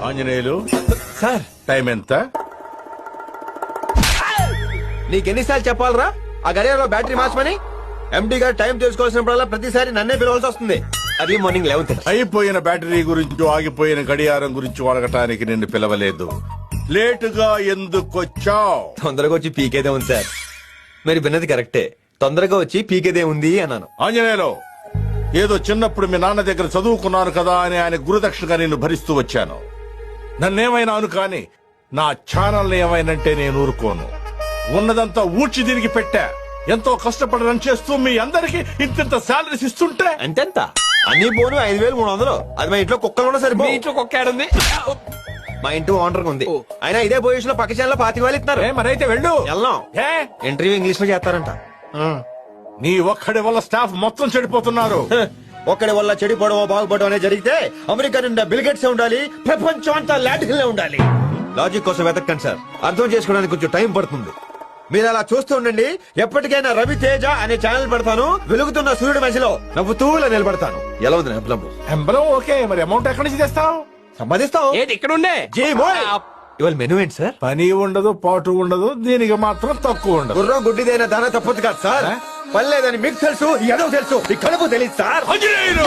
Anjaneyulu sir time ఎంత? నీకెన్నిసార్లు చెప్పాలరా ఆ గడియారలో బ్యాటరీ మార్చమని? ఎండి గారు టైం తెలుసుకోవాల్సినప్పుడల్లా ప్రతిసారి నన్నే పిలవాల్సి వస్తుంది. అది మార్నింగ్ 11. అయిపోయిన బ్యాటరీ గురించి ఆగిపోయిన గడియారం గురించి అడగటానికి నిన్ను పిలవలేదు. లేటుగా ఎందుకొచ్చావు? తొందరగా వచ్చి పీకేదే ఉంది సార్. మీరు విన్నది కరెక్టే, తొందరగా వచ్చి పీకేదే ఉంది అన్నాను. ఆంజనేయులు, ఏదో చిన్నప్పుడు మీ నాన్న దగ్గర చదువుకున్నాను కదా అని ఆయన గురుదక్షిణగా నిన్ను భరిస్తూ వచ్చాను. నన్నేమైనాను కాని నా ఛానల్ ఏమైనంటే నేను ఊరుకోను. ఉన్నదంతా ఊడ్చి తిరిగి పెట్టా. ఎంతో కష్టపడి రన్ చేస్తూ మీ అందరికి ఇంత శాలరీస్ ఇస్తుంటే అంతెంత అన్ని పోను 5300. అది మా ఇంట్లో కుక్కలు కూడా సరిపో. ఇంట్లో కుక్కాడుంది. మా ఇంటి ఓనర్ ఉంది. అయినా ఇదే పొజిషన్ లో పక్క ఛానల్ 25,000 ఇస్తున్నారు. మరైతే వెళ్ళు. వెళ్దాం. ఏ? ఇంటర్వ్యూ ఇంగ్లీష్ లో చేస్తారంట. నీ ఒక్కడి వల్ల స్టాఫ్ మొత్తం చెడిపోతున్నారు. ఒక్కడి వల్ల చెడిపోవడం బాగుపడడం అనేది జరిగితే అమెరికా నిండా బిల్గేట్స్ ఉండాలి, ప్రపంచం అంతా లాటిల్ ఉండాలి. లాజిక్ కోసం వెతకండి సార్, అర్థం చేసుకోవడానికి కొంచెం టైం పడుతుంది. మీరు అలా చూస్తూ ఉండండి. ఎప్పటికైనా రవి తేజ అనే ఛానల్ పెడతాను. వెలుగుతున్న సూర్యుడి మధ్యలో నవ్వుతూలా నిలబడతాను. ఎలా ఉంది ఎంబలం? ఎంబలం ఓకే, మరి అమౌంట్ ఎక్కడి నుంచి తెస్తావు? సంపాదిస్తాం. ఏది ఇక్కడ ఉండే ఇవాళ మెనూ ఏంటి సార్? పని ఉండదు, పాటు ఉండదు, దీనికి మాత్రం తక్కువ ఉండదు. గుర్రం గుడ్డిదైనా దాన తప్పదు కాదు సార్. పని లేదని మీకు తెలుసు, ఎదో తెలుసు, ఈ కడుపు తెలియదు సార్. ఆంజనేయులు!